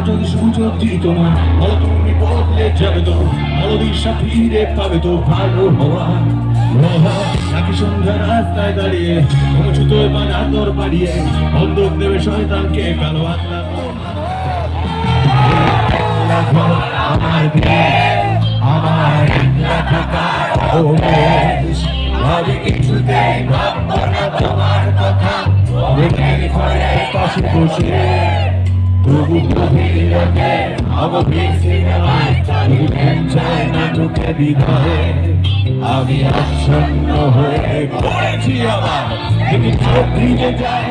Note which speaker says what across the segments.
Speaker 1: যদি সুযোগ দিত না, বলো তুমি বদলে যাবে তো, বলো দিশা ফিরে পাবে তো ভালো হওয়া। নাকি সন্ধ্যা রাস্তায় দাঁড়িয়ে জুতোয় বানা দর বাড়িয়ে বন্দুক দেবে শয়তানকে কালো আত্মা। আমার আমার ভাবি কিছুতেই ভাববো না তোমার কথা, পাশে বসে তবু গভীরতে অগভীর সিনেমায় চায় না চোখে বিধরে। আমি আচ্ছন্ন হয়ে পড়েছি আবার, কিন্তু চোখ ভিজে যায়।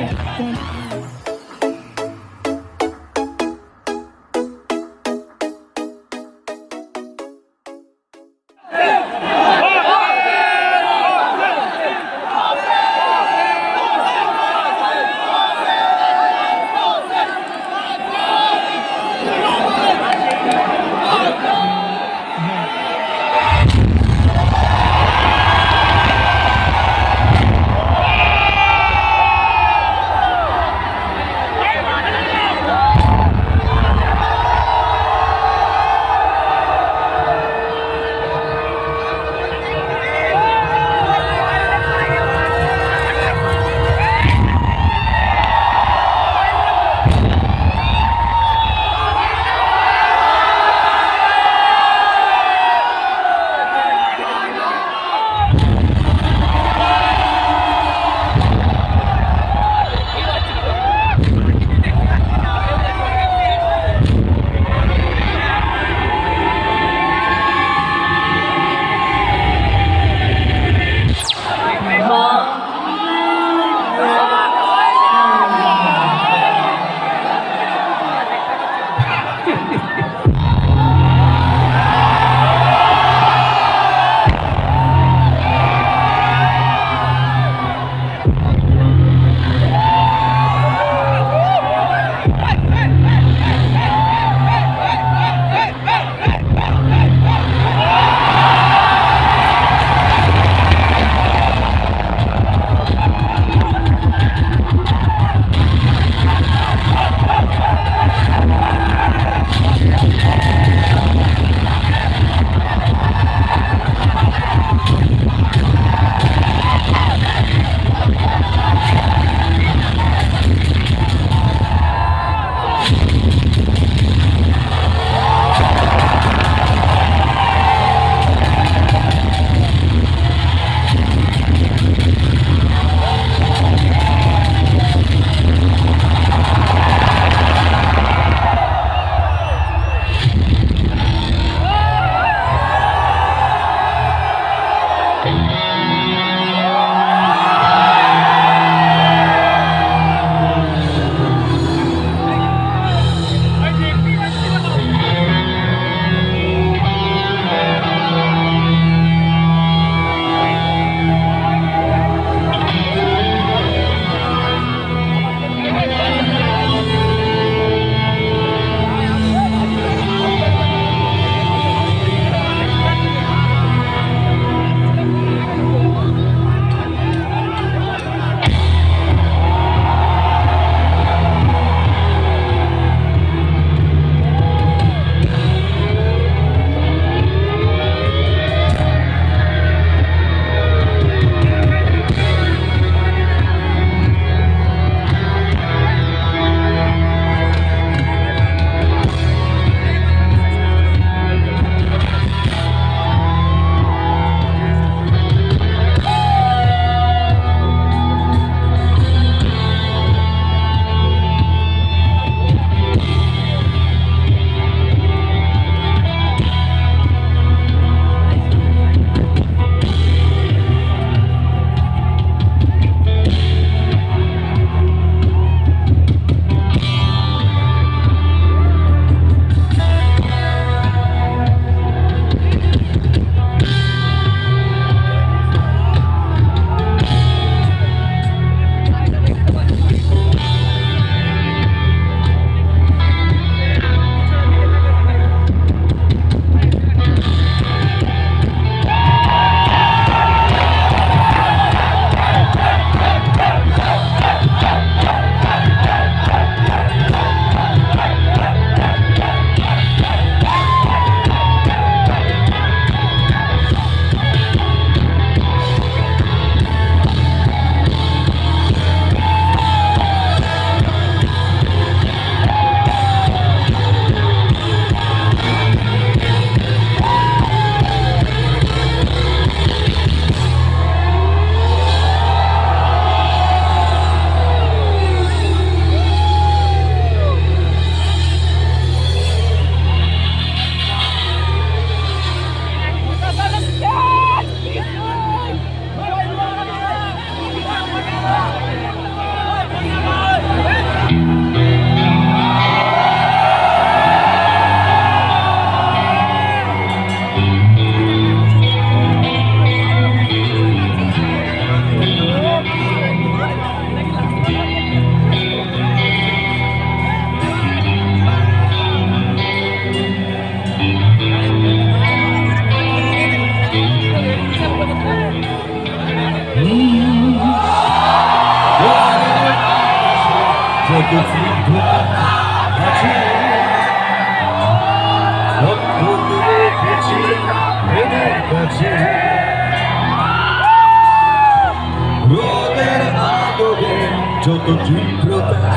Speaker 1: যত তীব্রতা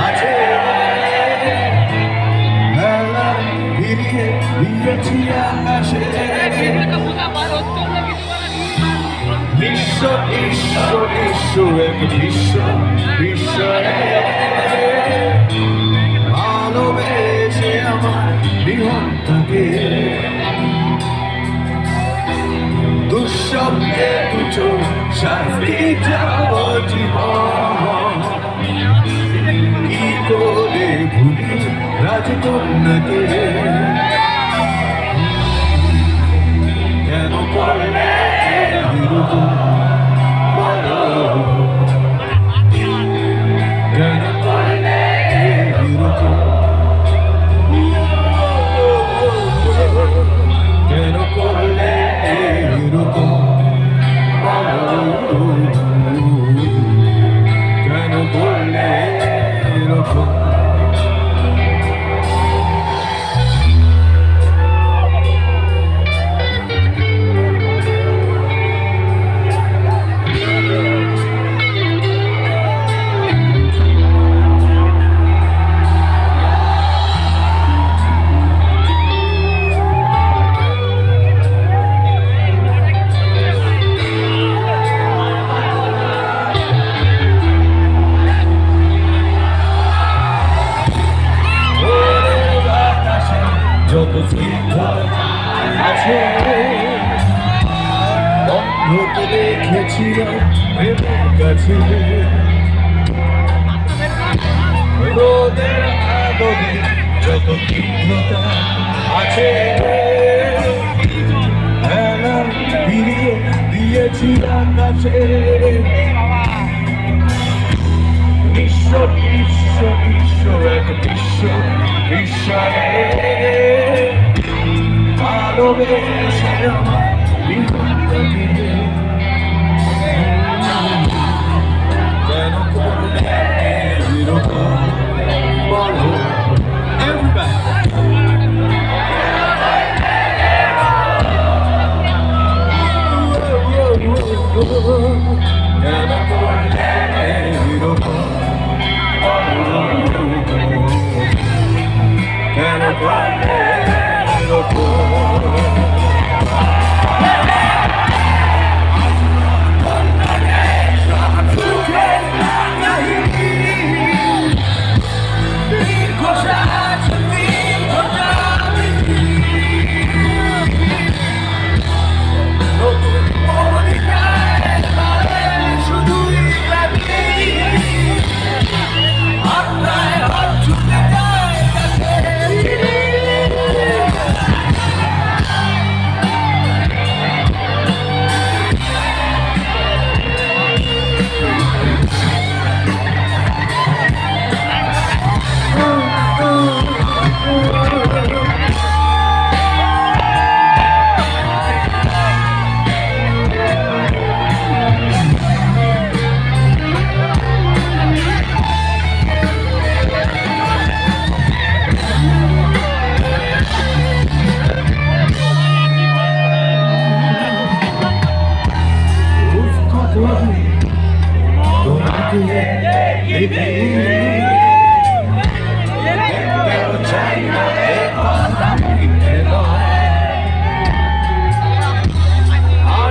Speaker 1: আছে মেলা ফিরিয়ে দিয়েছি আকাশে বিশ্ব বিশ্ব বিশ্ব এক বিশ্ব বিশ্ব ভালোবেসে আমার বিহনটাকে দুঃস্বপ্নে দুটো শাস্তি যাব জীবন কি করে ভুলি রাজকন্যাকে কেন করলে এরকম বলো কেন করলে এরকম কেন করলে এরকম কেন করলে এরকম যত চিন্তা আছে বন্ধুকে দেখেছিলাম প্রেমের কাছে রোদের আদরে যত তীব্রতা আছে মেলা ফিরিয়ে দিয়েছি আকাশে বিশ্ব বিশ্ব বিশ্ব এক বিশ্ব ঈশ্বরে ভালোবেসে আমার বিহনটাকে কেন করলে এরকম বলো কেন করলে এরকম কেন করলে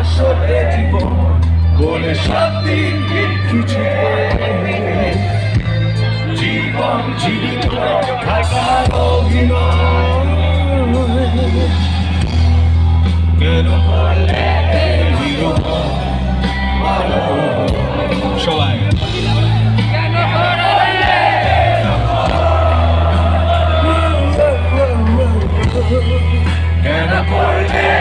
Speaker 1: আসলে জীবন বলে সত্যি কিছু জীবন জীবিত থাকার অভিনয় কেন করলে এরকম সবাই কেন করলে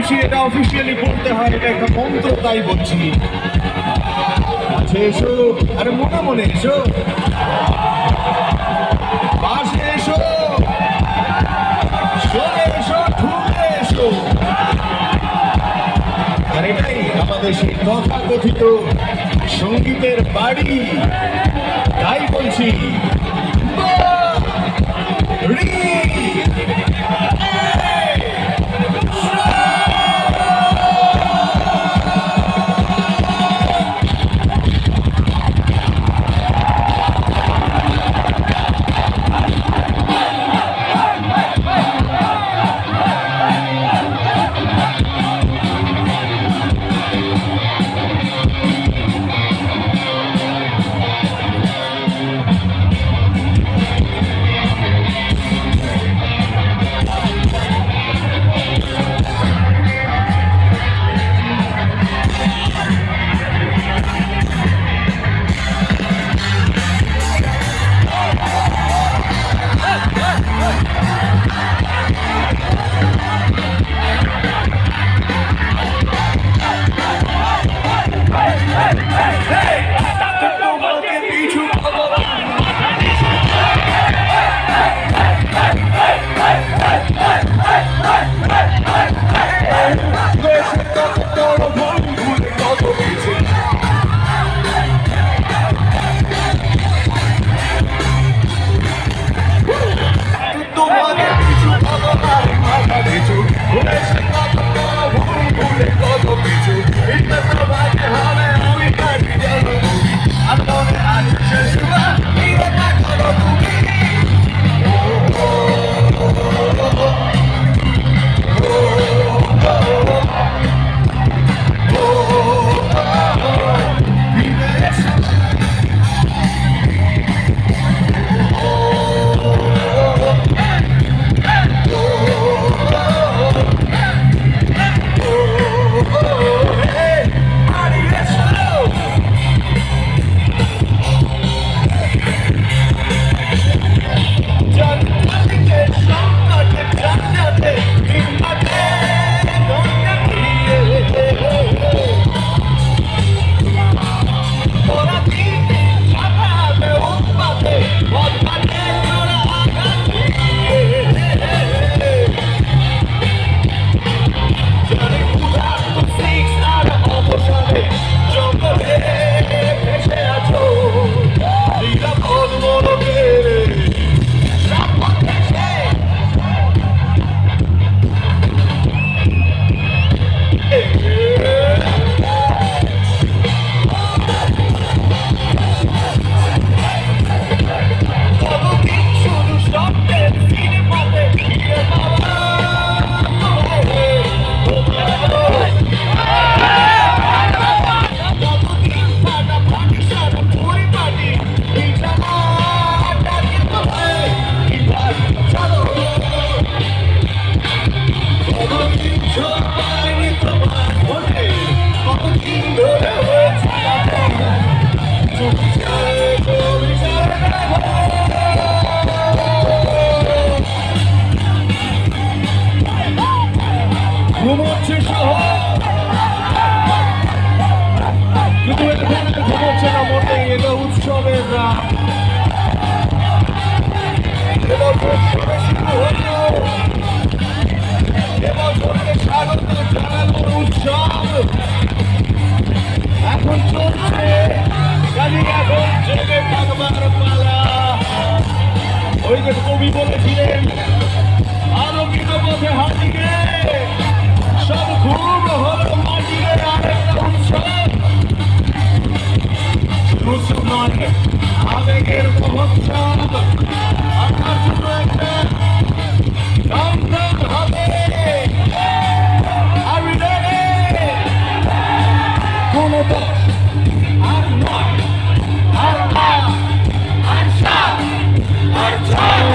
Speaker 1: বেশি এটা অফিসিয়ালি বলতে হয়, এটা একটা মন্ত্র, তাই বলছি। কাছে এসো, আরে মনে মনে এসো, পাশে এসো, সরে এসো, ঠুকে এসো। আর এটাই আমাদের সেই তথাকথিত সঙ্গীতের বাড়ি, তাই বলছি। ঘুমোচ্ছে শহর, কিন্তু এটা ঘুমোচ্ছে না মোটেই, এটা উৎসবের রাত। এবছর শুরু হলো, এবছরকে স্বাগত জানানোর উৎসব এখন চলছে, কাজে এখন জেগে থাকবার পালা। ওই যে কবি বলেছিলেন, আলোকিত পথে হাঁটিয়ে সব ঘুম হলো মাটিয়ে আরেকটা উৎসব। উৎসব নয়, আবেগের মহোৎসব। আপনার শুধু একটা কাউন্টডাউন হবে। Are we ready? কোনো দোষ আর নয়, আর আট, আর সাত, আর ছয়,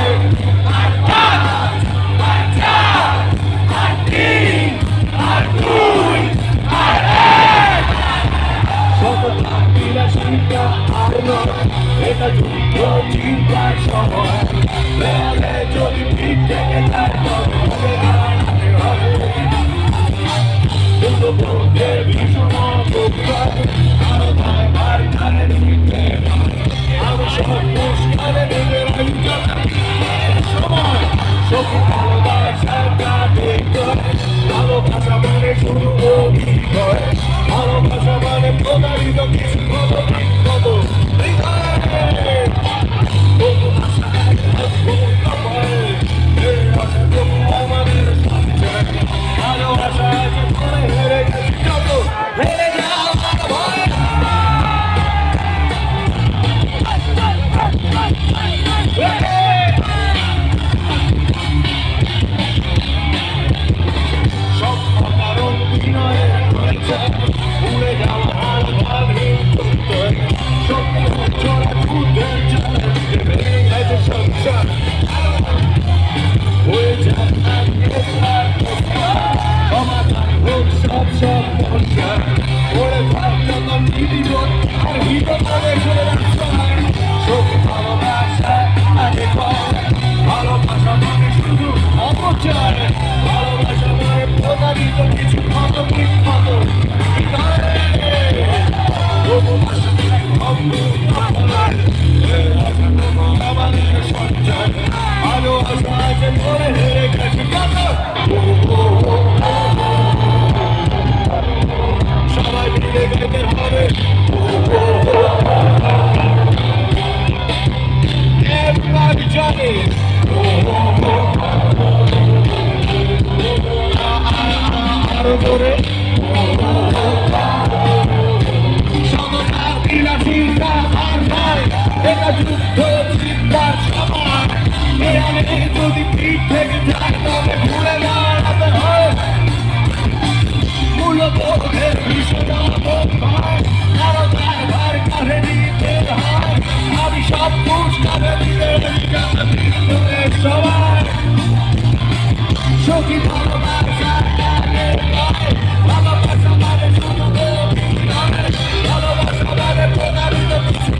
Speaker 1: আর পাঁচ, আর চার, আর তিন, আর দুই, আর এক। সততা বিলাসিতা আর নয়, এটা যুদ্ধ চিন্তার সময়। কিছু ক্ষত বিক্ষত আলো আসাজে ধরে হেরে গেছে সবাই মিলে গাইতে হবে Everybody join আরো করে বিলাসিতা আর নয় এটা যুদ্ধ চিন্তার সময় যদি পিঠ থেকে যায় তবে ঘুরে দাঁড়াতে হয় মূল্যবোধের আরো তার কাছে দিতে হয় আমি সব পুরস্কারে দিতে সবাই সখী ভালোবাসা ভালোবাসা মানে শুধু ভালোবাসা মানে প্রকারিত কিছু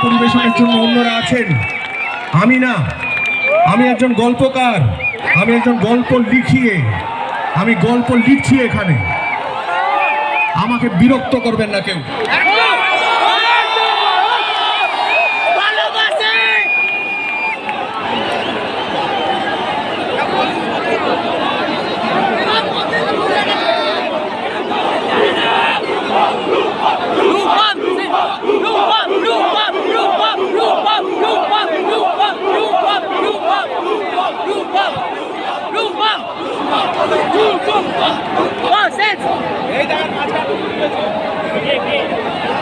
Speaker 1: পরিবেশনের জন্য অন্যরা আছেন আমি না আমি একজন গল্পকার আমি একজন গল্প লিখছি এখানে আমাকে বিরক্ত করবেন না কেউ
Speaker 2: Hey,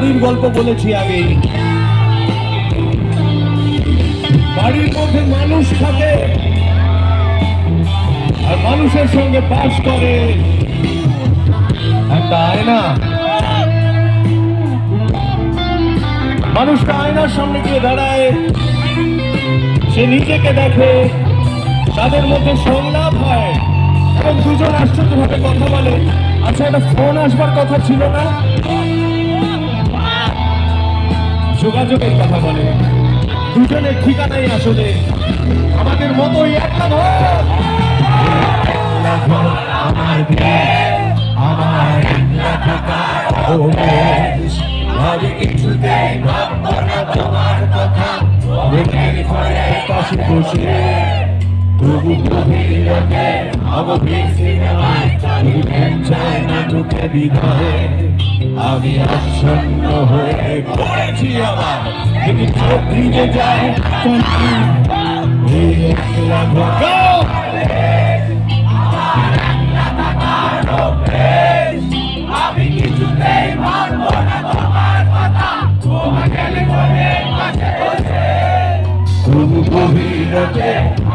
Speaker 1: বাড়ির গল্প বলেছি আগে। বাড়ির মধ্যে মানুষ থাকে আর মানুষের সঙ্গে বাস করে একটা আয়না। মানুষটা আয়নার সামনে গিয়ে দাঁড়ায়, সে নিজেকে দেখে, তাদের মধ্যে সংলাপ হয় এবং দুজন আশ্চর্যভাবে কথা বলে। আচ্ছা, একটা ফোন আসবার কথা ছিল না? যোগাযোগের কথা বলে। দুজনের ঠিকানাই আসলে আমাদের মতোই একটা ঘর। আমার দেশ, আমার ঠিকা, ও দেশ, আমি কিছুতেই ভাববো না তোমার কথা। বুকের ঘরের পাশে বসে তবু গভীর রাতে অগভীর সিনেমায় যদি মন চায় না ঢুকে বিধায়। আমি আচ্ছন্ন হয়ে পড়েছি আবার, যদি চোখ ভিজে যায় এই একলা ঘর। আমি কিছুতেই মানবো না তোমার কথা। তবু গভীর রাতে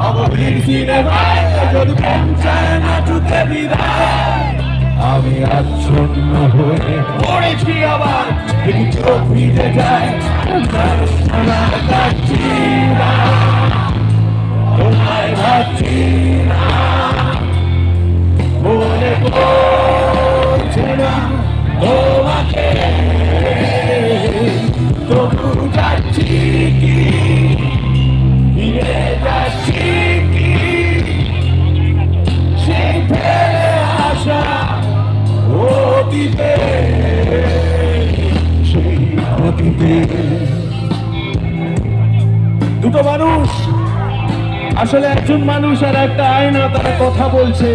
Speaker 1: অগভীর সিনেমায় যদি মন চায় না ঢুকে বিধায়। আমি আচ্ছন্ন হয়ে পড়েছি আবার, যদি চোখ ভিজে যায় তোমায় ভাবছি না, মনে পড়ছে না তোমাকে। তবু যাচ্ছি কি, ফিরে যাচ্ছি কি সেই ফেলে আসা অতীতে, সেই অতীতে। দুটো মানুষ, আসলে একজন মানুষ আর একটা আয়না, তারা কথা বলছে,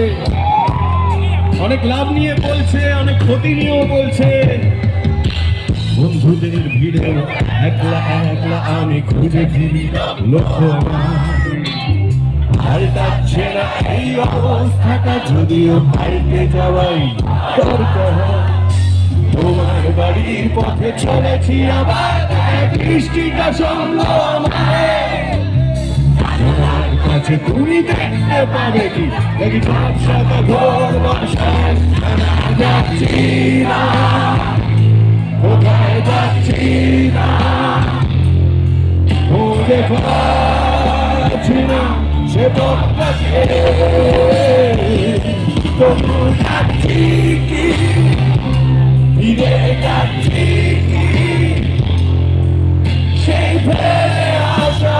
Speaker 1: অনেক লাভ নিয়ে বলছে, অনেক ক্ষতি নিয়েও বলছে। বন্ধুদের ভিড়ে একলা একলা আমি খুঁজে ফিরি লক্ষ্য পাল্টাচ্ছে না এই অবস্থাটা, যদিও পাল্টে যাওয়াই দরকার। তোমার বাড়ির পথে চলেছি আবার, বৃষ্টিটা সঙ্গ তোমার কাছে তুমি দেখতে পাবে কি, দেখি সাথে ঘোর বসায় যাচ্ছি না, কোথায় যাচ্ছি না, খুঁজে পাচ্ছি না সে পথটাকে। তবু যাচ্ছি কি, ফিরে যাচ্ছি কি সেই ফেলে আসা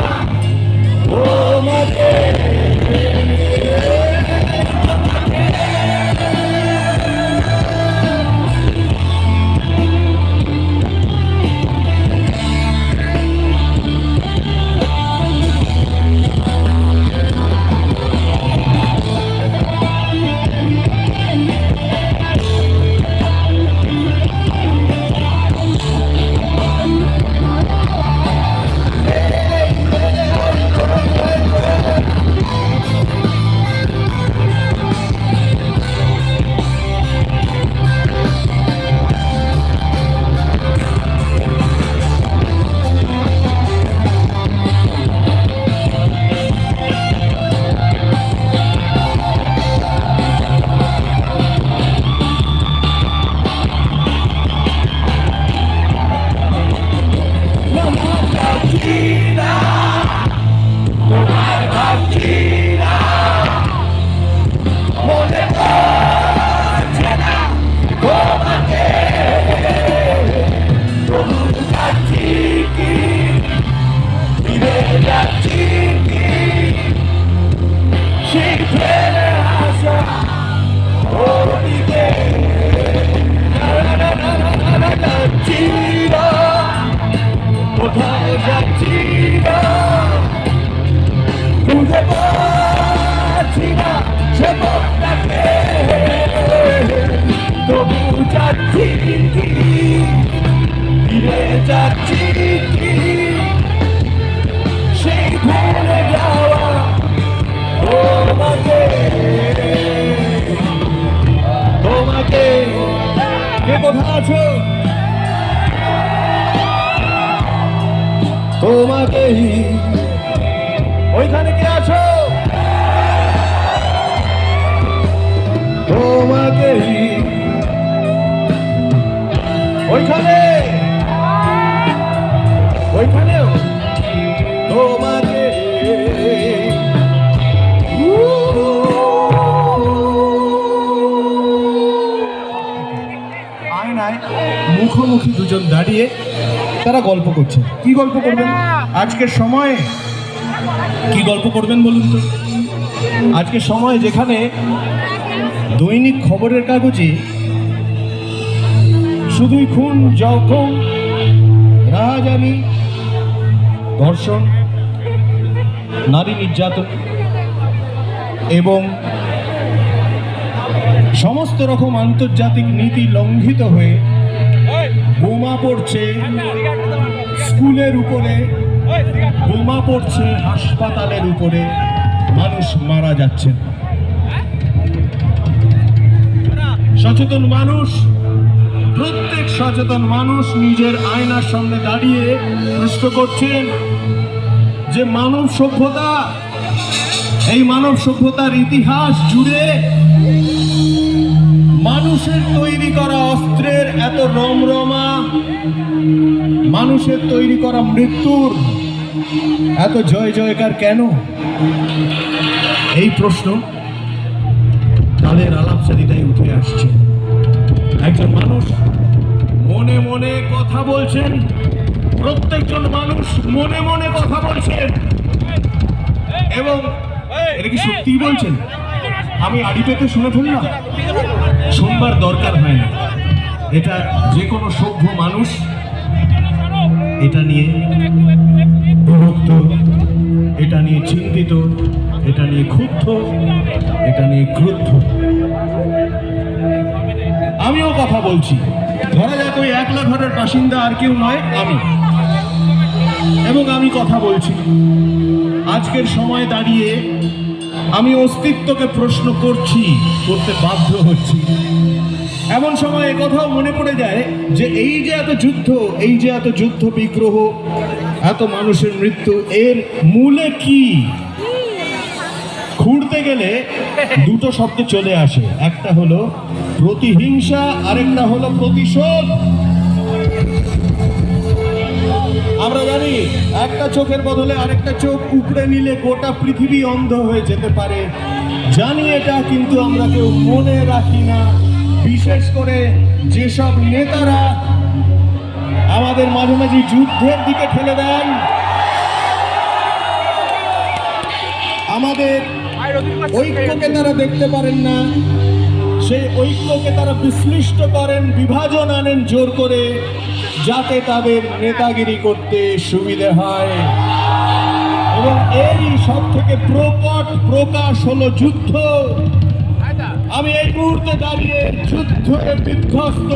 Speaker 1: তোমাকে। কে কোথায় আছো? তোমাকেই। ওইখানে কে আছো? তোমাকেই, ওইখানে, ওইখানেও তোমাকে। আয়নায় মুখোমুখি দুজন দাঁড়িয়ে তারা গল্প করছে। কি গল্প করবেন আজকের সময়ে? কি গল্প করবেন বলুন তো? আজকের সময় যেখানে দৈনিক খবরের কাগজে শুধুই খুন, জখম, রাহাজানি, ধর্ষণ, নারী নির্যাতন এবং সমস্ত রকম আন্তর্জাতিক নীতি লঙ্ঘিত হয়ে বোমা পড়ছে স্কুলের উপরে, বোমা পড়ছে হাসপাতালের উপরে, মানুষ মারা যাচ্ছে। সচেতন মানুষ, প্রত্যেক সচেতন মানুষ নিজের আয়নার সামনে দাঁড়িয়ে প্রশ্ন করছেন যে মানব সভ্যতা, এই মানব সভ্যতার ইতিহাস জুড়ে মানুষের তৈরি করা অস্ত্রের এত রমরমা, মানুষের তৈরি করা মৃত্যুর এত জয় জয়কার কেন? এই প্রশ্ন তাদের আলাপচারিতায় উঠে আসছে। একজন মানুষ মনে মনে কথা বলছেন, প্রত্যেকজন মানুষ মনে মনে কথা বলছেন এবং এটা কি সত্যি বলছেন? আমি আড়ি পেতে শুনে ফেললাম, শুনবার দরকার হয় না। এটা যে কোনো সভ্য মানুষ এটা নিয়ে বিরক্ত, এটা নিয়ে চিন্তিত, এটা নিয়ে ক্ষুব্ধ, এটা নিয়ে ক্রুদ্ধ। আমিও কথা বলছি, ধরা যাক ওই একলা ঘরের বাসিন্দা আর কেউ নয়, আমি, এবং আমি কথা বলছি। আজকের সময় দাঁড়িয়ে আমি অস্তিত্বকে প্রশ্ন করতে বাধ্য হচ্ছি। এমন সময় একথাও মনে পড়ে যায় যে এই যে এত যুদ্ধ, এই যে এত যুদ্ধ বিগ্রহ, এত মানুষের মৃত্যু, এর মূলে কি? খুঁড়তে গেলে দুটো শব্দ চলে আসে, একটা হলো প্রতিহিংসা, আরেকটা হলো প্রতিশোধ। আমরা জানি একটা চোখের বদলে আরেকটা চোখ উপড়ে নিলে গোটা পৃথিবী অন্ধ হয়ে যেতে পারে, জানি এটা, কিন্তু আমরা কেউ মনে রাখি না। বিশেষ করে যেসব নেতারা আমাদের মাঝে মাঝে যুদ্ধের দিকে ঠেলে দেন, আমাদের ঐক্যকে তারা দেখতে পারেন না, সেই ঐক্যকে তারা বিশ্লিষ্ট করেন, বিভাজন আনেন জোর করে, যাতে তাদের নেতাগিরি করতে সুবিধে হয়। এবং এরই সব থেকে প্রকট প্রকাশ হলো যুদ্ধ। আমি এই মুহূর্তে দাঁড়িয়ে যুদ্ধে বিধ্বস্ত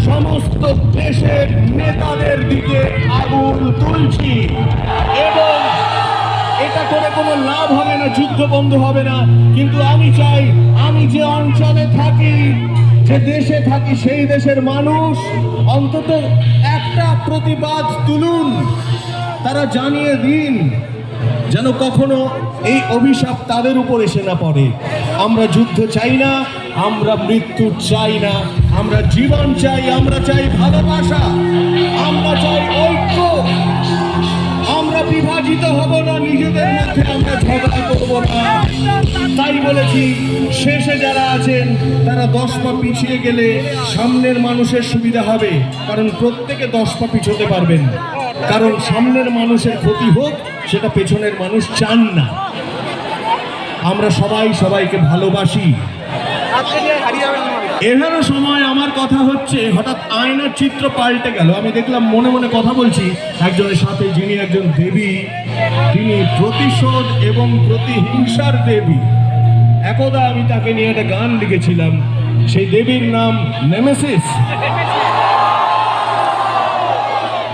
Speaker 1: সমস্ত দেশের নেতাদের দিকে আগুন তুলছি, এবং এটা করে কোনো লাভ হবে না, যুদ্ধ বন্ধ হবে না। কিন্তু আমি চাই, আমি যে অঞ্চলে থাকি, যে দেশে থাকি, সেই দেশের মানুষ অন্তত একটা প্রতিবাদ তুলুন, তারা জানিয়ে দিন, যেন কখনো এই অভিশাপ তাদের উপর এসে না পড়ে। আমরা যুদ্ধ চাই না, আমরা মৃত্যু চাই না, আমরা জীবন চাই, আমরা চাই ভালোবাসা, আমরা চাই ঐক্য। আমরা বিভাজিত হব না, নিজেদের মধ্যে আমরা ঝগড়া করব না। তাই বলেছি, শেষে যারা আছেন তারা 10 পা পিছিয়ে গেলে সামনের মানুষের সুবিধা হবে, কারণ প্রত্যেকে 10 পা পিছোতে পারবেন। কারণ সামনের মানুষের ক্ষতি হোক, সেটা পেছনের মানুষ চান না। আমরা সবাই সবাইকে ভালোবাসি। এখানে সময় আমার কথা হচ্ছে, হঠাৎ আয়নার চিত্র পাল্টে গেল। আমি দেখলাম মনে মনে কথা বলছি একজনের সাথে, যিনি একজন দেবী, তিনি প্রতিশোধ এবং প্রতিহিংসার দেবী। একদা আমি তাকে নিয়ে একটা গান লিখেছিলাম, সেই দেবীর নাম নেমেসিস।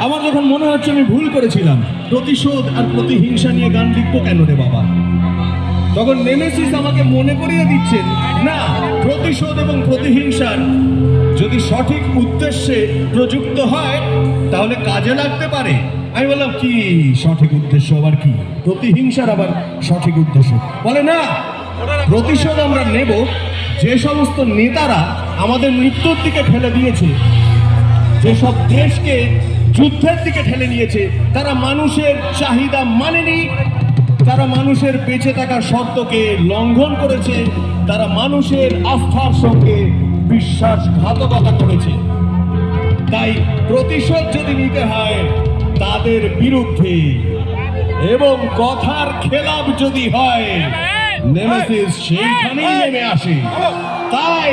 Speaker 1: আমার যখন মনে হচ্ছে আমি ভুল করেছিলাম, প্রতিশোধ আর প্রতিহিংসা নিয়ে গান লিখবো কেন রে বাবা? তখন নেমেসিস আমাকে মনে করিয়ে দিচ্ছেন, না, প্রতিশোধ এবং প্রতিহিংসার যদি সঠিক উদ্দেশ্যে প্রযুক্ত হয় তাহলে কাজে লাগতে পারে। আমি বললাম, কি সঠিক উদ্দেশ্য আবার কি? প্রতিহিংসার আবার সঠিক উদ্দেশ্য? বলে না, প্রতিশোধ আমরা নেব যে সমস্ত নেতারা আমাদের মৃত্যুর দিকে ঠেলে দিয়েছে, যেসব দেশকে যুদ্ধের দিকে ঠেলে নিয়েছে, তারা মানুষের চাহিদা মানেনি, তারা মানুষের বেঁচে থাকার শর্তকে লঙ্ঘন করেছে, তারা মানুষের আস্থার সঙ্গে বিশ্বাসঘাতকতা করেছে। তাই প্রতিশোধ যদি নিতে হয় তাদের বিরুদ্ধে এবং কথার খেলাপ যদি হয়, নেমেসিস সেইখানেই নেমে আসে। তাই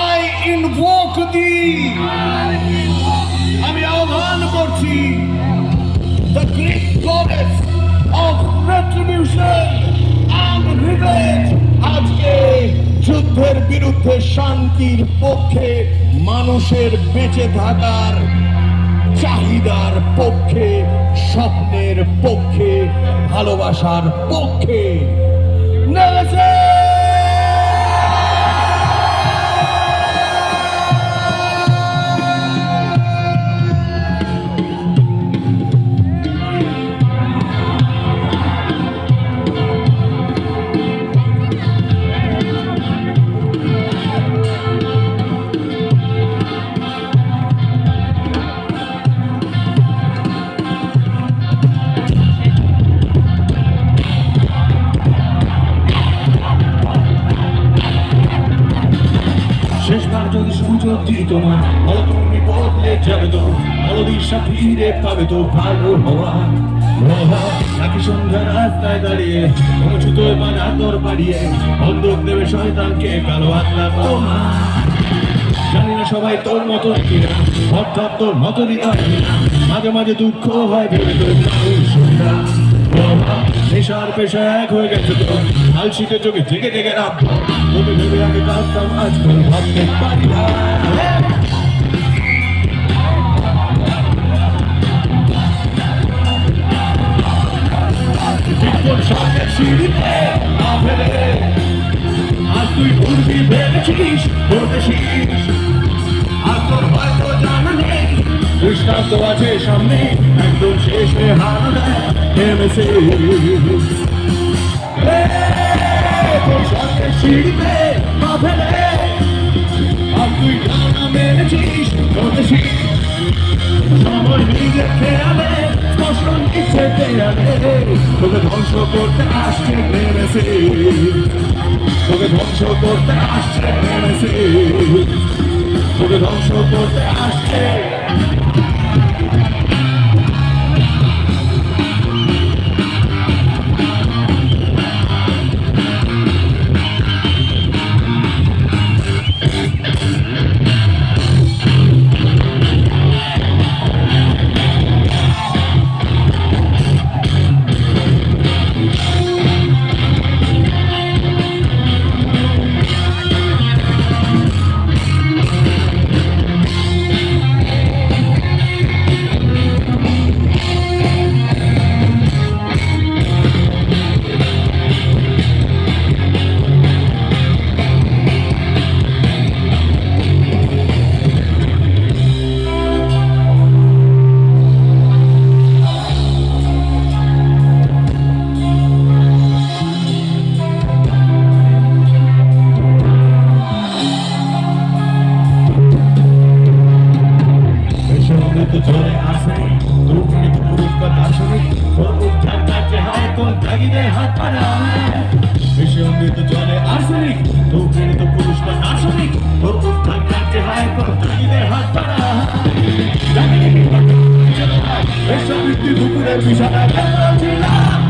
Speaker 1: আই ইনভোক দি, আমি আহ্বান করছি the Greek goddess of retribution and revenge, আজকে যুদ্ধের বিরুদ্ধে শান্তির পক্ষে, মানুষের বেঁচে থাকার চাহিদার পক্ষে, স্বপ্নের পক্ষে, ভালোবাসার পক্ষে নেমেছে। শেষবার যদি সুযোগ দিই তোমার, বলো তুমি বদলে যাবে তো, বলো দিশা ফিরে পাবে তো ভালো হওয়া। নাকি সন্ধ্যা রাস্তায় দাঁড়িয়ে কোনো ছুতোয় বানা তোর বাড়িয়ে বন্দুক দেবে শয়তানকে কালো আত্মা তোমার। জানি না সবাই তোর মতো কিনা, অর্থাৎ তোর মতো হৃদয় কিনা, মাঝে মাঝে দুঃখ হয় ভেবে তোর সুন্দর। নেশার পেশা এক হয়ে গেছে তো, হাল শীতের চোখে জেগে জেগে রাখব, তোকে ভেবে আমি কাঁদতাম, আজকাল ভাবতে পারি না। আজ তুই ঘুরবি ভেবেছিস, ভেবেছিস আর তোর হয়তো জানা নেই, দৃষ্টান্ত আছে সামনে, একদম শেষে হার দেয় নেমেসিস। তোর সঙ্গে সিঁড়িতে পা ফেলে আর তুই জানা মেনেছিস, ভেবেছিস সময় নিজের খেয়ালে স্পষ্ট নিচ্ছে দেয়ালে, তোকে ধ্বংস করতে আসছে নেমেসিস, তোকে ধ্বংস করতে আসছে নেমেসিস, তোকে ধ্বংস করতে আসছে। চলে আসে তুমি পুরুষ বা দার্শনিক, তোর উদ্ধার কাছে হয় কোন তাগিদে হাত পাড়া। বেশি অমৃত জলে আর্সেনিক, তুমি পুরুষ বা দার্শনিক, তোর উদ্ধার কাছে হয় কোন তাগিদে হাত পাড়া। এসব মৃত্যু দুপুরের বিছানা ছিলাম,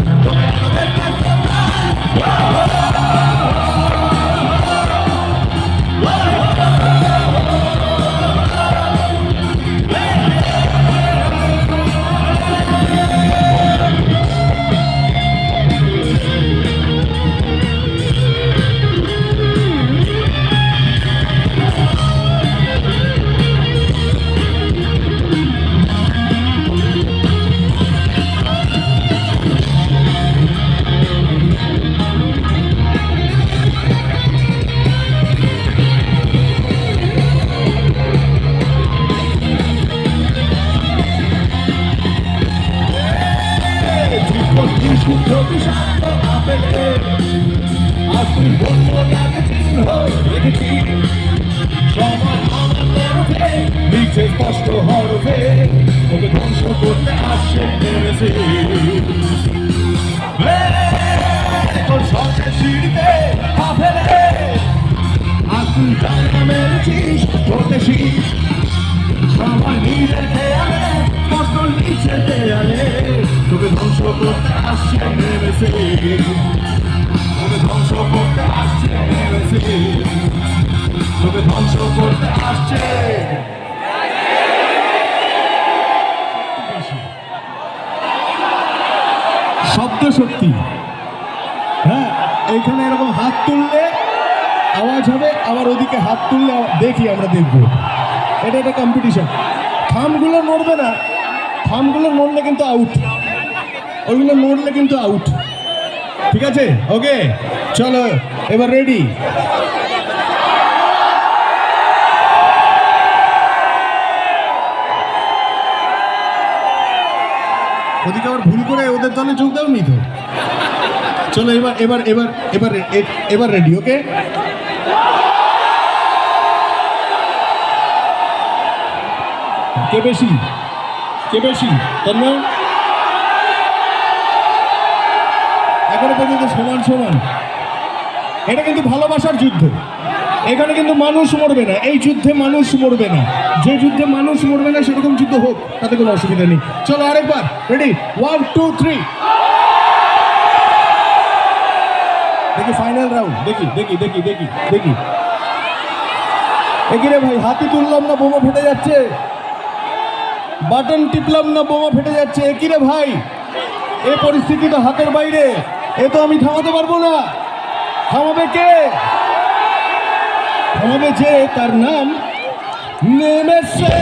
Speaker 1: বিষাক্ত আপেলে আজ তুই বলবো তাকে চিহ্ন রেখেছি সবার আমার তরফে নিচে স্পষ্ট হরফে তোকে ধ্বংস করতে আসছে নেমেছে তোর সঙ্গে সিঁড়িতে পা ফেলে আজ তুই জায়গা মেরেছিস করতে শিখ সবাই নিজের খেয়ালে কষ্ট নিচে দেয়ালে তোকে ধ্বংস করতে আসছে নেমেছে তোকে ধ্বংস করতে আসছে নেমেছে তোকে ধ্বংস করতে আসছে শব্দ শক্তি। হ্যাঁ, এইখানে এরকম হাত তুললে আওয়াজ হবে, আবার ওদিকে হাত তুললে দেখি আমরা দেখবো। এটা একটা কম্পিটিশন। থামগুলো নড়বে না, থামগুলো নড়লে কিন্তু আউট, ওইগুলো নড়লে কিন্তু আউট। ঠিক আছে, ওকে, চলো এবার রেডি। ওদিকে আবার ভুল করে ওদের দলে যোগ দাওনি তো। চলো এবার এবার এবার এবার এবার রেডি, ওকে। কে বেশি তন্ময়? এখনো পর্যন্ত সমান সমান। এটা কিন্তু ভালোবাসার যুদ্ধ, এখানে কিন্তু মানুষ মরবে না, এই যুদ্ধে মানুষ মরবে না। যে যুদ্ধে মানুষ মরবে না সেরকম যুদ্ধ হোক, তাতে কোনো অসুবিধা নেই। চলো আরেকবার, রেডি, 1 2 3। দেখি ফাইনাল রাউন্ড, দেখি দেখি দেখি দেখি দেখি। এগিয়ে ভাই, হাতি তুললাম না বোমা ফেটে যাচ্ছে, বাটন টিপলাম না বোমা ফেটে যাচ্ছে। একই রে ভাই, এ পরিস্থিতি তো হাতের বাইরে, এ তো আমি থামাতে পারবো না। থামাবে কে? থামাবে যে, তার নাম নেমেছে।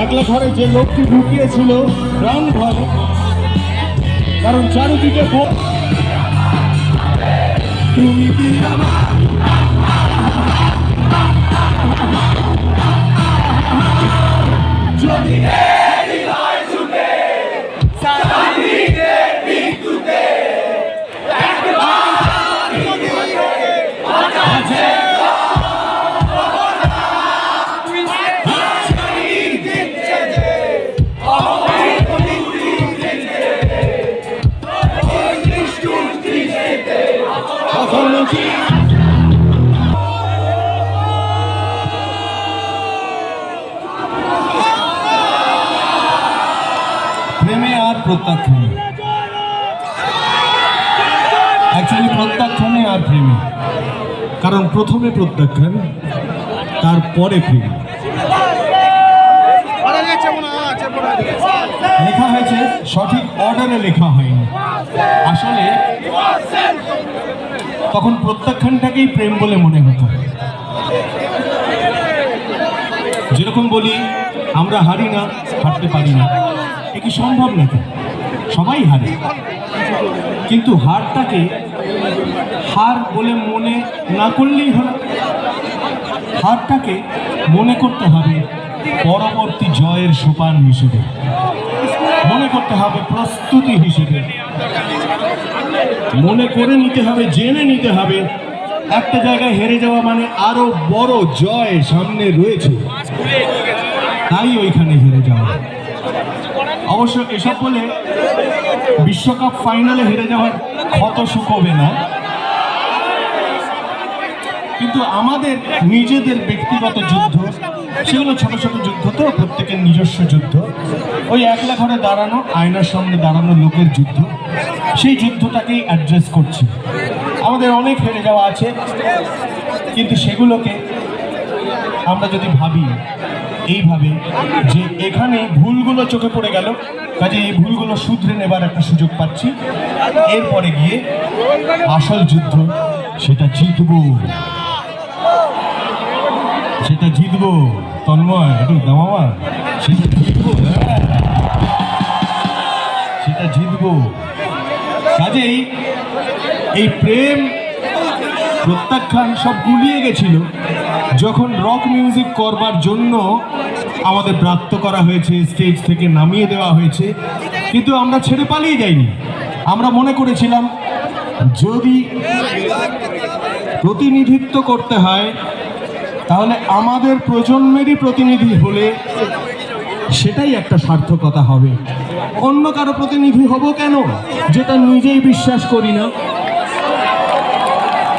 Speaker 1: একলা ঘরে যে লোকটি ঢুকিয়েছিল প্রাণ ভয়, কারণ চারিদিকে তুমি কি যদি প্রেমে আর প্রত্যাখ্যানে, অ্যাকচুয়ালি প্রত্যাখ্যানে আর প্রেমে, কারণ প্রথমে প্রত্যাখ্যান, তারপরে প্রেম। লেখা হয়েছে সঠিক অর্ডারে লেখা হয়নি। আসলে তখন প্রত্যাখ্যানটাকেই প্রেম বলে মনে হতো। যেরকম বলি আমরা হারি না, হারতে পারি না, এ কি সম্ভব নাকি? সবাই হারে, কিন্তু হারটাকে হার বলে মনে না করলেই হলো। হারটাকে মনে করতে হবে পরবর্তী জয়ের সোপান হিসেবে, মনে করতে হবে প্রস্তুতি হিসেবে, মনে করে নিতে হবে, জেনে নিতে হবে একটা জায়গায় হেরে যাওয়া মানে আরো বড় জয় সামনে রয়েছে, তাই ওইখানে হেরে যাওয়া। অবশ্য এসব বলে বিশ্বকাপ ফাইনালে হেরে যাওয়ার ক্ষত শুকোবে না, কিন্তু আমাদের নিজেদের ব্যক্তিগত যুদ্ধ, সেগুলো ছোট ছোট যুদ্ধ, তো প্রত্যেকের নিজস্ব যুদ্ধ, ওই একলা ঘরে দাঁড়ানো, আয়নার সামনে দাঁড়ানো লোকের যুদ্ধ, সেই যুদ্ধটাকেই অ্যাড্রেস করছি। আমাদের অনেক হেরে যাওয়া আছে, কিন্তু সেগুলোকে আমরা যদি ভাবি এইভাবে যে এখানে ভুলগুলো চোখে পড়ে গেল, কাজে এই ভুলগুলো শুধরে নেবার একটা সুযোগ পাচ্ছি, এরপরে গিয়ে আসল যুদ্ধ সেটা জিতবো, সেটা জিতবো। তন্ময় একটু দামামা, সেটা জিতবো, সেটা জিতবো। কাজেই এই প্রেম প্রত্যাখ্যান সব গুলিয়ে গেছিল যখন রক মিউজিক করবার জন্য আমাদের ব্রাত্য করা হয়েছে, স্টেজ থেকে নামিয়ে দেওয়া হয়েছে, কিন্তু আমরা ছেড়ে পালিয়ে যাইনি। আমরা মনে করেছিলাম যদি প্রতিনিধিত্ব করতে হয় তাহলে আমাদের প্রজন্মেরই প্রতিনিধি হলে সেটাই একটা সার্থকতা হবে। অন্য কারো প্রতিনিধি হব কেন, যেটা নিজেই বিশ্বাস করি না।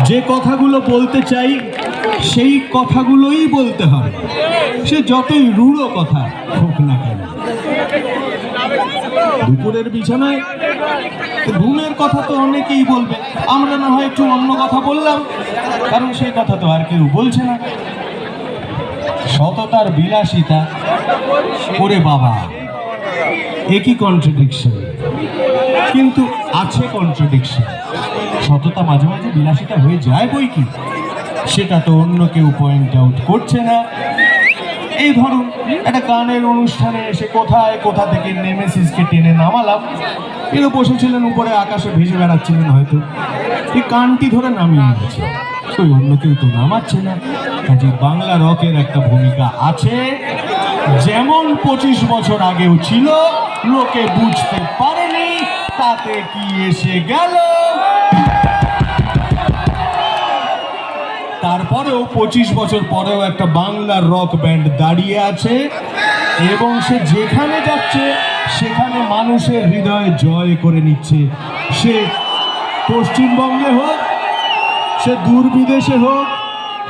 Speaker 1: যে কথাগুলো বলতে চাই সেই কথাগুলোই বলতে হবে, সে যতই রূঢ় কথা হোক না কেন। দুপুরের বিছানায় ঘুমের কথা তো অনেকেই বলবে, আমরা না হয় একটু অন্য কথা বললাম, কারণ সেই কথা তো আর কেউ বলছে না। সততার বিলাসিতা, ওরে বাবা, একই কন্ট্রাডিকশন, কিন্তু আছে কন্ট্রাডিকশন। সততা মাঝে মাঝে বিলাসিতা হয়ে যায় বই কি, সেটা তো অন্য কেউ পয়েন্ট আউট করছে না। এই ধরুন একটা গানের অনুষ্ঠানে এসে কোথায় কোথা থেকে নেমেসিসকে টেনে নামালাম, এরা বসেছিলেন উপরে আকাশে ভেসে বেড়াচ্ছিলেন, হয়তো এই কানটি ধরে নামিয়ে নিয়েছে, ওই অন্য কেউ তো নামাচ্ছে না। কাজে বাংলা রকের একটা ভূমিকা আছে, যেমন 25 বছর আগেও ছিল, লোকে বুঝতে পারেনি, তাতে কি এসে গেল। তারপরেও 25 বছর পরেও একটা বাংলার রক ব্যান্ড দাঁড়িয়ে আছে, এবং সে যেখানে যাচ্ছে সেখানে মানুষের হৃদয়ে জয় করে নিচ্ছে। সে পশ্চিমবঙ্গে হোক, সে দূর বিদেশে হোক,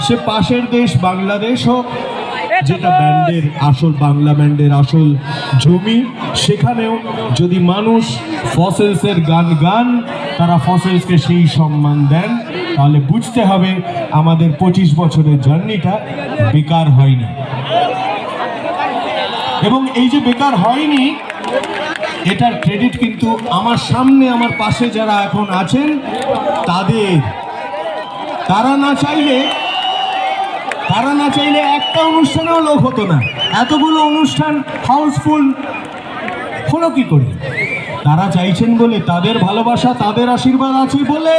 Speaker 1: সে পাশের দেশ বাংলাদেশ হোক, যেটা ব্যান্ডের আসল, বাংলা ব্যান্ডের আসল জমি, সেখানেও যদি মানুষ ফসেলসের গান তারা ফসেলসকে সেই সম্মান দেন, তাহলে বুঝতে হবে আমাদের 25 বছরের জার্নিটা বেকার হয়নি। এবং এই যে বেকার হয়নি, এটার ক্রেডিট কিন্তু আমার সামনে, আমার পাশে যারা এখন আছেন তাদের। তারা না চাইলে একটা অনুষ্ঠানেও লোক হতো না, এতগুলো অনুষ্ঠান হাউসফুল হলো কি করে? তারা চাইছেন বলে, তাদের ভালোবাসা, তাদের আশীর্বাদ আছে বলে।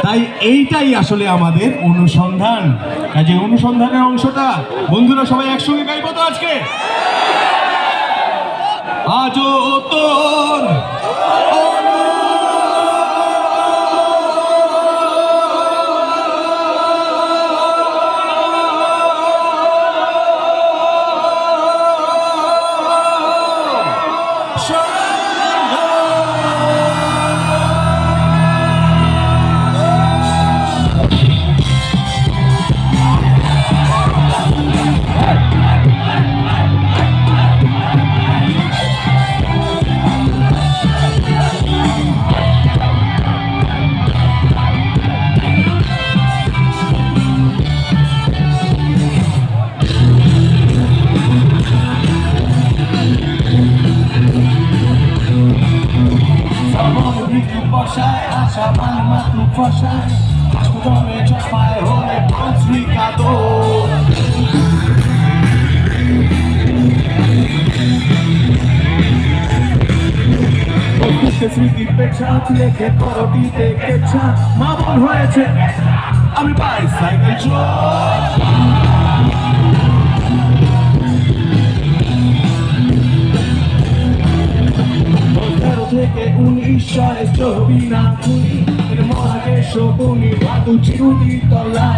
Speaker 1: তাই এইটাই আসলে আমাদের অনুসন্ধান। কাজে অনুসন্ধানের অংশটা বন্ধুরা সবাই একসঙ্গে গাইবো তো আজকে। আজও তোর আশায় আশা মান মাতৃ ফসায় জমে চাপায় হলে পাঁচরি কাদো স্মৃতি পেছা লেখে করটিতে কেছা মা বোন হয়েছে আমি বাইসাইকেল থেকে 19 সালে ছবি না তুলি মহাকে শকুনি বাতু চিরুনি তলা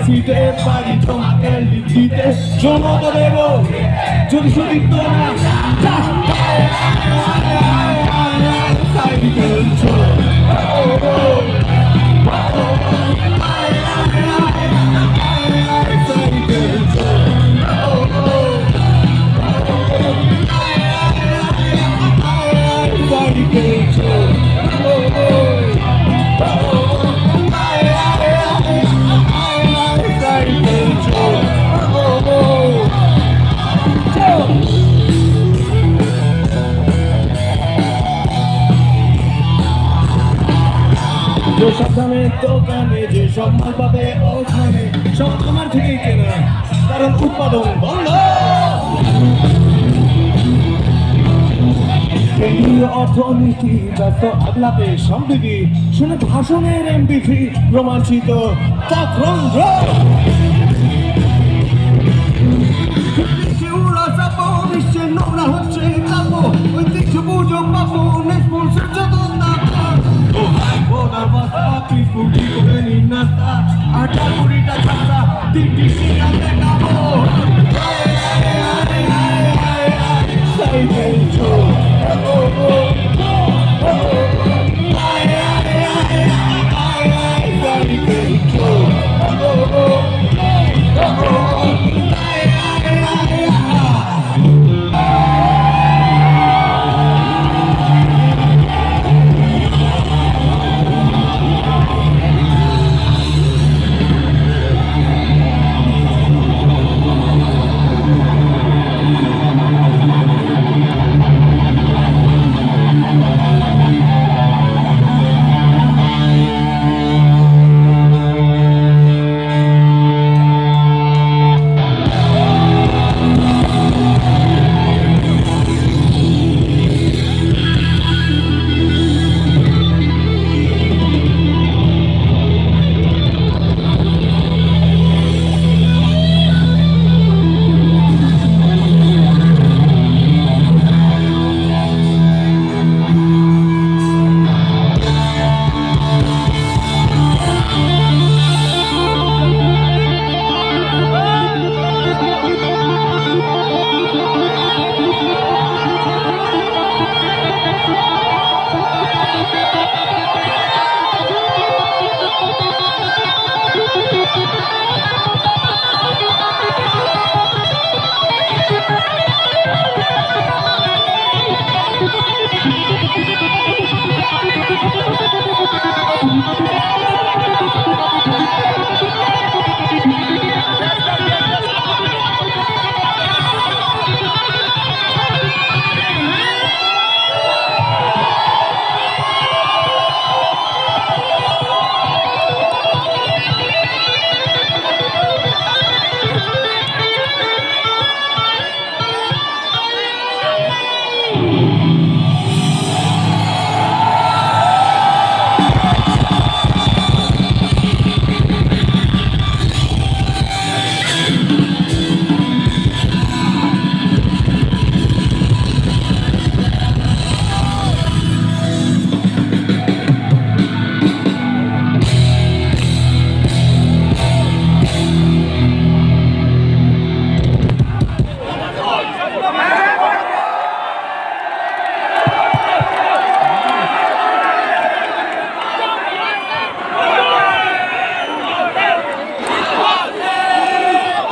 Speaker 1: সিটে পারি তোমাকে লিখিতে জমা তো দেব যদি শুধু তো না সাইকেল সাবধানে দোকানে যে সম্মান পাবে ওখানে সব আমার থেকেই কেনা কারণ উৎপাদন বন্ধ কেন্দ্রীয় অর্থনীতি ব্যস্ত আগলাতে সম্প্রীতি শুনে ভাষণের এমপিথি রোমাঞ্চিত তখন্দ্র বিশ্বের নোংরা হচ্ছে কাপো ঐতিহ্য পুজো পাবো নেশমূল সচেতন পিসপুটি করে নিন্নাতা 8-20টা ছাত্রা 3টি শিক্ষা দেখাবো সাইকেল চোর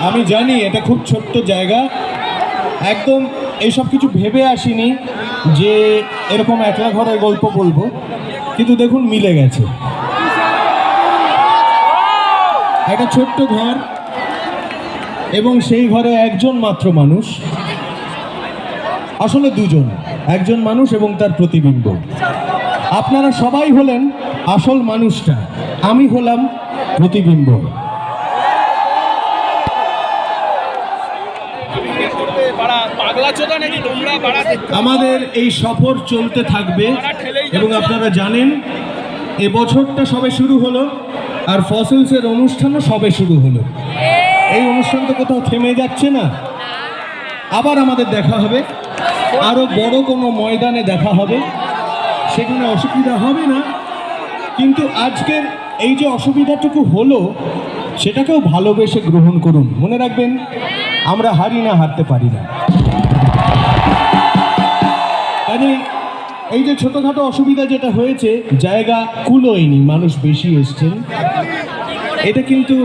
Speaker 1: আমি জানি এটা খুব ছোট্ট জায়গা, একদম এইসব কিছু ভেবে আসিনি যে এরকম একলা ঘরের গল্প বলবো, কিন্তু দেখুন মিলে গেছে। একটা ছোট্ট ঘর, এবং সেই ঘরে একজন মাত্র মানুষ, আসলে দুজন, একজন মানুষ এবং তার প্রতিবিম্ব। আপনারা সবাই হলেন আসল মানুষটা, আমি হলাম প্রতিবিম্ব। আমাদের এই সফর চলতে থাকবে এবং আপনারা জানেন এবছরটা সবে শুরু হলো আর ফসিলসের অনুষ্ঠানও সবে শুরু হলো। এই অনুষ্ঠান তো কোথাও থেমে যাচ্ছে না, আবার আমাদের দেখা হবে, আরো বড় কোনো ময়দানে দেখা হবে, সেখানে অসুবিধা হবে না। কিন্তু আজকের এই যে অসুবিধাটুকু হলো সেটাকেও ভালোবেসে গ্রহণ করুন। মনে রাখবেন আমরা হারি না, হারতে পারি না। কাজে এই যে ছোটখাটো অসুবিধা যেটা হয়েছে, জায়গা কুলোয়নি, মানুষ বেশি এসছেন, এটা কিন্তু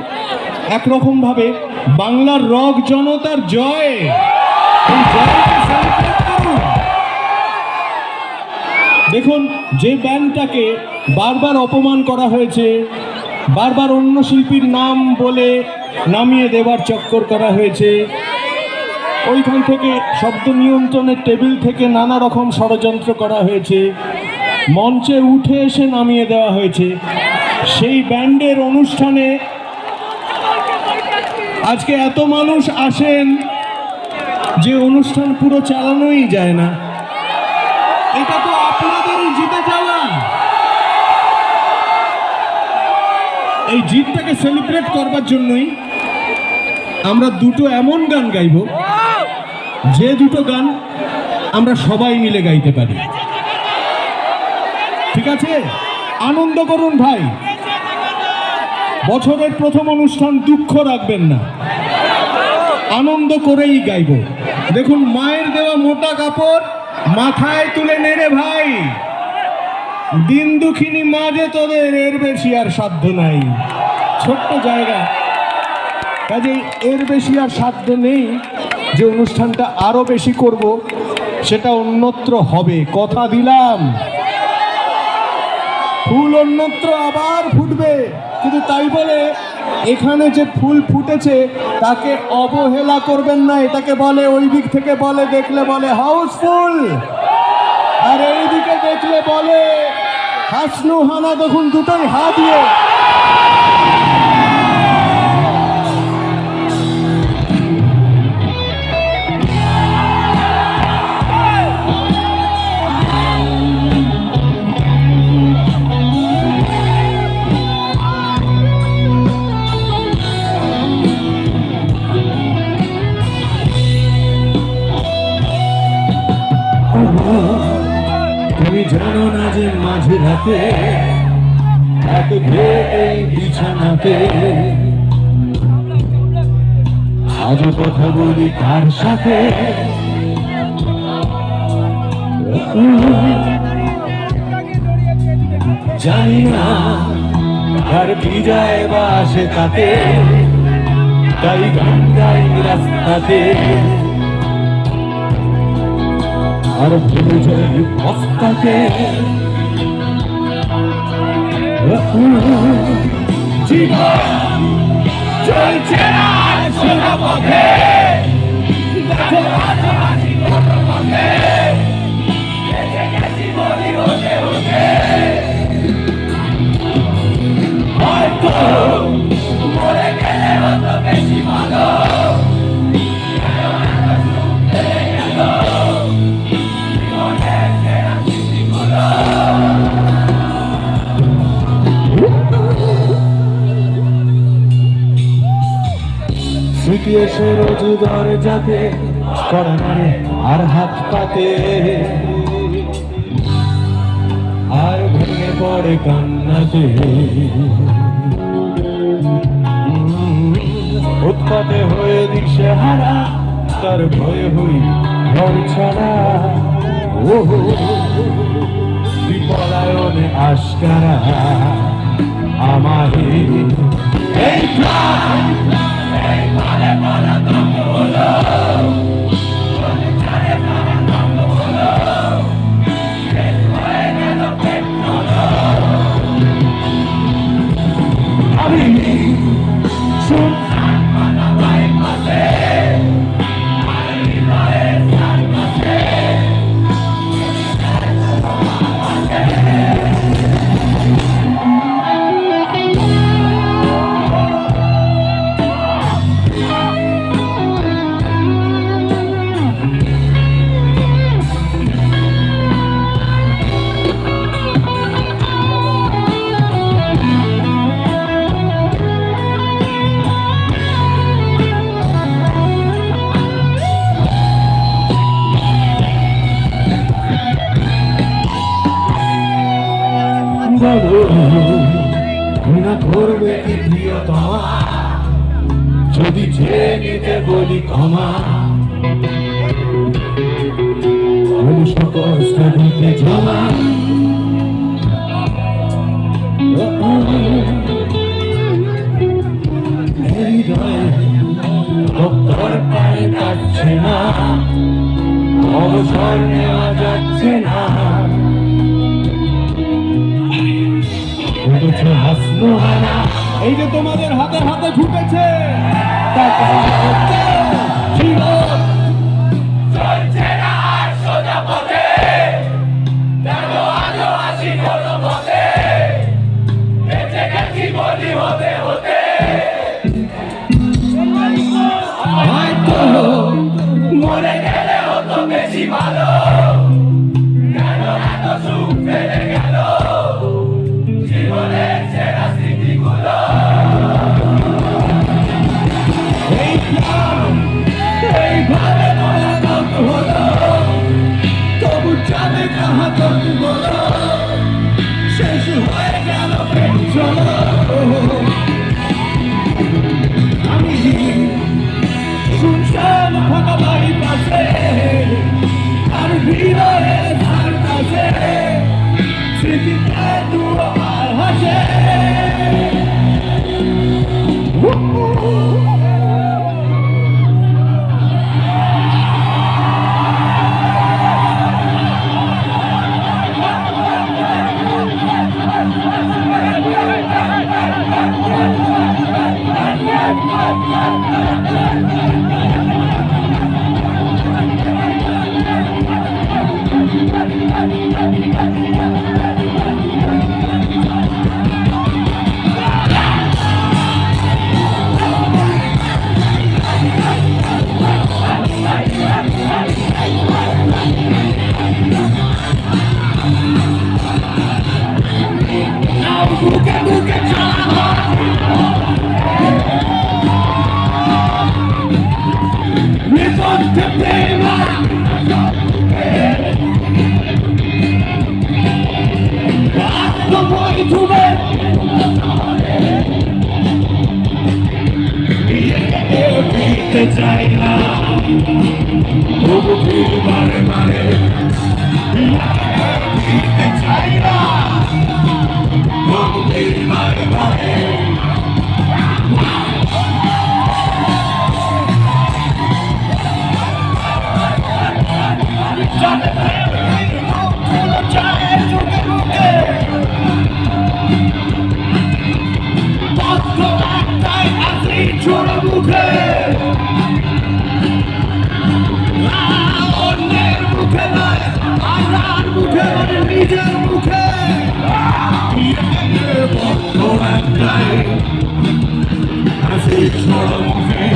Speaker 1: একরকম ভাবে বাংলার রক জনতার জয়। এই জয়কে celebrate করুন। দেখুন, যে ব্যান্ডটাকে বারবার অপমান করা হয়েছে, বারবার অন্য শিল্পীর নাম বলে নামিয়ে দেওয়ার চক্কর করা হয়েছে, ওইখান থেকে শব্দ নিয়ন্ত্রণের টেবিল থেকে নানা রকম ষড়যন্ত্র করা হয়েছে, মঞ্চে উঠে এসে নামিয়ে দেওয়া হয়েছে, সেই ব্যান্ডের অনুষ্ঠানে আজকে এত মানুষ আসেন যে অনুষ্ঠান পুরো চালানোই যায় না। এটা তো আপনাদেরই জিতে যাওয়া। এই জিতটাকে সেলিব্রেট করবার জন্যই আমরা দুটো এমন গান গাইব, যে দুটো গান আমরা সবাই মিলে গাইতে পারি। ঠিক আছে, আনন্দ করুন ভাই। বছরের প্রথম অনুষ্ঠান, দুঃখ রাখবেন না, আনন্দ করেই গাইব। দেখুন, মায়ের দেওয়া মোটা কাপড় মাথায় তুলে নেড়ে ভাই, দিন দুঃখিনী মাঝে তোদের এর বেশি আর সাধ্য নাই। ছোট্ট জায়গা, কাজেই এর বেশি আর সাধ্য নেই। যে অনুষ্ঠানটা আরো বেশি করব সেটা অন্যত্র হবে, কথা দিলাম। ফুল অন্যত্র আবার ফুটবে, কিন্তু তাই বলে এখানে যে ফুল ফুটেছে তাকে অবহেলা করবেন না। এটাকে বলে, ওই দিক থেকে বলে, দেখলে বলে হাউসফুল, আর এই দিকে দেখলে বলে হাসনু হানা। দেখুন, দুটোই হা দিয়ে। তুমি জানো না যে মাঝে রাতে এক এই বিছানাতে আজ কথা বলি কার সাথে। জানি না কার বিজয় বা আসে তাতে, তাই গান গাই রাস্তাতে। আর ভুলে যাই পস্তাতে, জীবন চলছে না সোজা পথে, দেখো মাঝামাঝি কোনো পথে বেঁচে গেছি বলি হতে হতে। হয়তো মরে গেলে হতো বেশি ভালো, স্মৃতি এসে রোজ দরজাতে কড়া নাড়ে আর হাত পাতে, আর ভেঙে পড়ে কান্নাতে। উৎপাতে হয়ে দিশে হারা, তার ভয়ে হই ঘর ছাড়া। বিপলায়নে আশকারা আমার এই প্রাণ, এই মালে মালা দম হলো, জানে মালা দম হলো, শেষ হয়ে গেল পেট্রোল। আমি শুনলাম মালা বাই পাশে, বলো ঘৃণা করবে কি প্রিয়তমা যদি চেয়ে নিতে বলি ক্ষমা মনুষ্য কষ্ট দিতে জমা হৃদয়ে ভক্তর পায়ে কাটছে না অবসর নেওয়া যাচ্ছে না হাসলো হানা এই যে তোমাদের হাতে হাতে ঢুকেছে ছিল চলছে না আর সোজা পথে দেখো আজও আসি কোনো পথে বেঁচে গেছি বলি হতে হতে হয়তো মরে গেলে হতো বেশি ভালো কেন এত সুখ ফেলে গেল জীবনের সেরা স্মৃতিগুলো এইভাবে মোলাকাত হলো তবু জানে কাহা তুমি বলো শেষ হয়ে গেল প্রেম চলো আমি শুনশান ফাঁকা বাড়ি পাশে আর হৃদয়ে ধার কাছে স্মৃতিতে দূর আর হাসে চাই না তবু ফির বারে বারে চাই না তবু ফির বারে বারে ছোট মুখে অন্যের মুখে নয় আমার মুখে মানে নিজের মুখে হাসি ছোট মুখে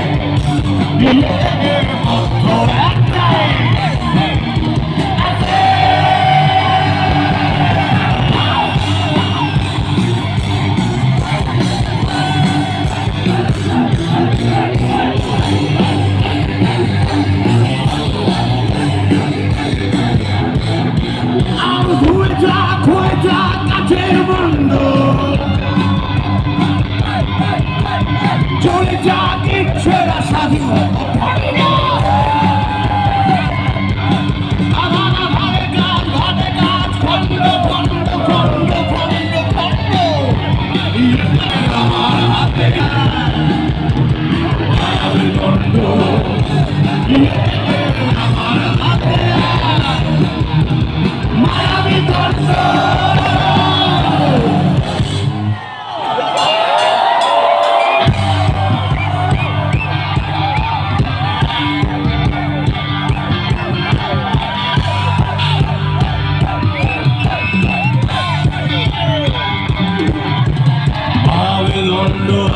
Speaker 1: চলে যাক ইচ্ছেরা স্বাধীন আমার ভাবে গাছ ভাবে গাছ খন্ড খন্ড খন্ড খন্ড খন্ড আমার হাতে খন্ড আমার হাতে মায়াবী দর্শ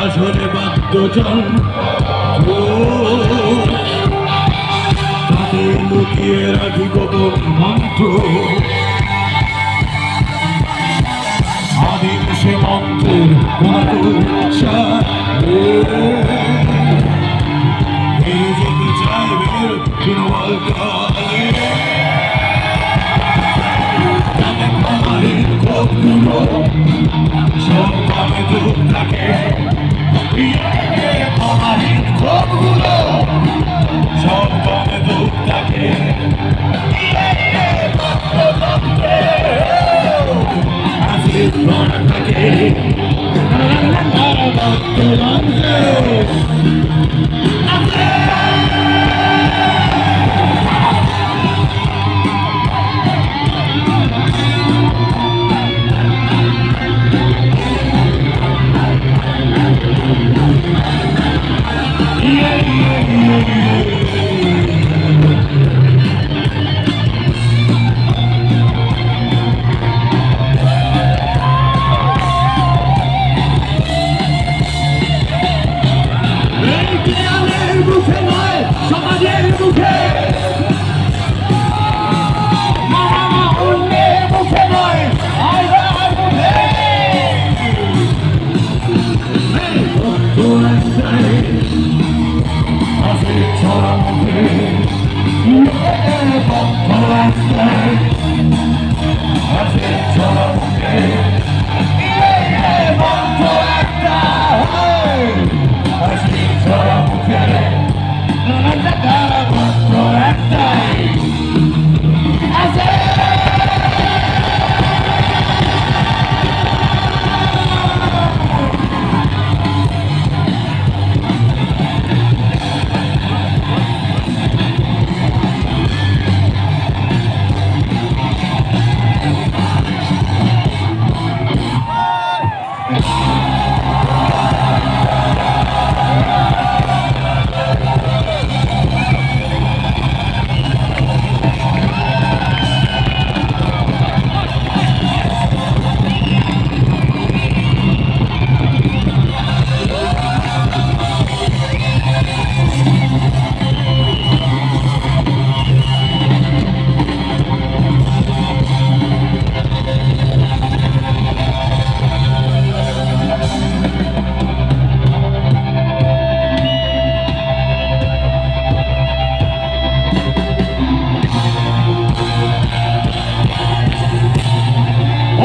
Speaker 1: আসলে বাদ্যজন তাতে লুকিয়ে রাখি গোপন মন্ত্র আদিম সে মন্ত্রের যেতে চাইবে বিনোয়াল কালে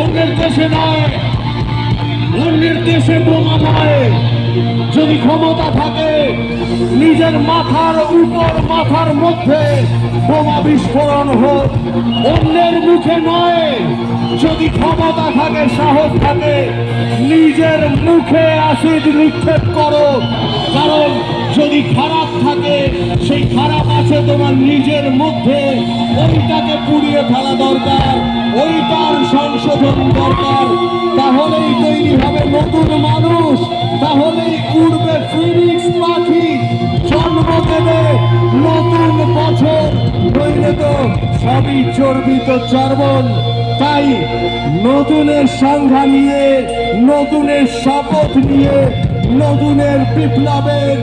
Speaker 1: অন্যের দেশে নয়, অন্যের দেশে বোমা নয়। যদি ক্ষমতা থাকে নিজের মাথার উপর মাথার মধ্যে বোমা বিস্ফোরণ হোক, অন্যের মুখে নয়। যদি ক্ষমতা থাকে, সাহস থাকে, নিজের মুখে অ্যাসিড নিক্ষেপ করো। কারণ যদি খারাপ থাকে, সেই খারাপ আছে তোমার নিজের মধ্যে, ওইটাকে পুড়িয়ে ফেলা দরকার, ওইটার সংশোধন দরকার। তাহলেই তৈরি হবে নতুন মানুষ, তাহলেই উড়বে ফিনিক্স পাখি, জন্ম দেবে নতুন বছর। নইলে তো সবই চর্বিত চর্বণ। তাই নতুনের সংজ্ঞা নিয়ে, নতুনের শপথ নিয়ে, নতুনের বিপ্লবের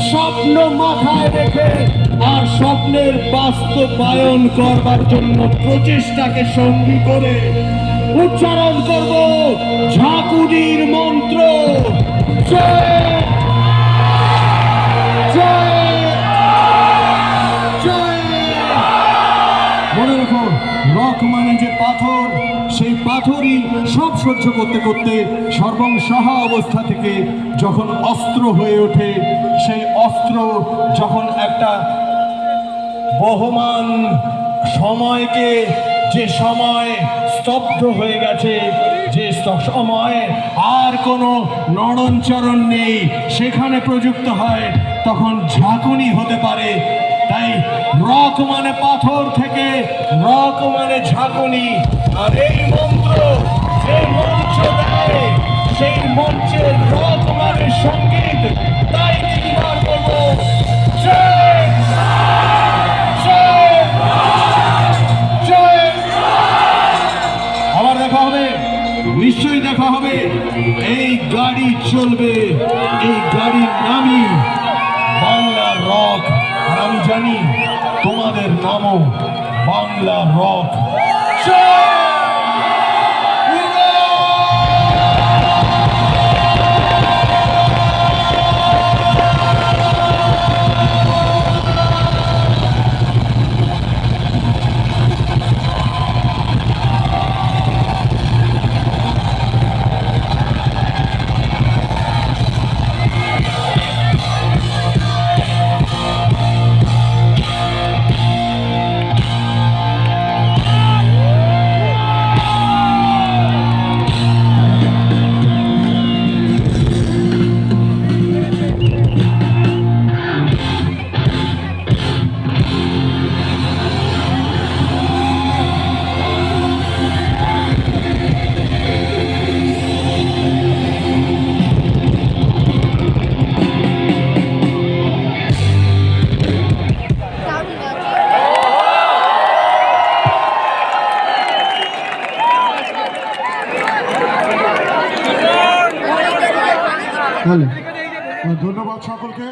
Speaker 1: স্বপ্ন মাথায় রেখে আর স্বপ্নের বাস্তবায়ন করবার জন্য প্রচেষ্টাকে সঙ্গী করে উচ্চারণ করব ঝাঁকুনির মন্ত্র। জয় জয় জয়। মনে রাখো, রক মানে যে পাথর, সেই পাথরই সব সহ্য করতে করতে সর্বংসহা অবস্থা থেকে যখন অস্ত্র হয়ে ওঠে, সেই অস্ত্র যখন একটা বহমান সময়কে, যে সময় স্তব্ধ হয়ে গেছে, যে সময় আর কোনো নড়নচরণ নেই, সেখানে প্রযুক্ত হয়, তখন ঝাঁকুনি হতে পারে। তাই রক মানে পাথর থেকে রক মানে ঝাঁকুনি। আর এই মন্ত্র যে মঞ্চ দেয়, সেই মঞ্চের রক মানে সঙ্গীত। তাই তিনবার বলবো জয় জয় জয়। আবার দেখা হবে, নিশ্চয়ই দেখা হবে। এই গাড়ি চলবে, এই গাড়ির নামই বাংলা রক। আর আমি জানি তোমাদের নামও বাংলা রক।
Speaker 2: তাহলে ধন্যবাদ সকলকে।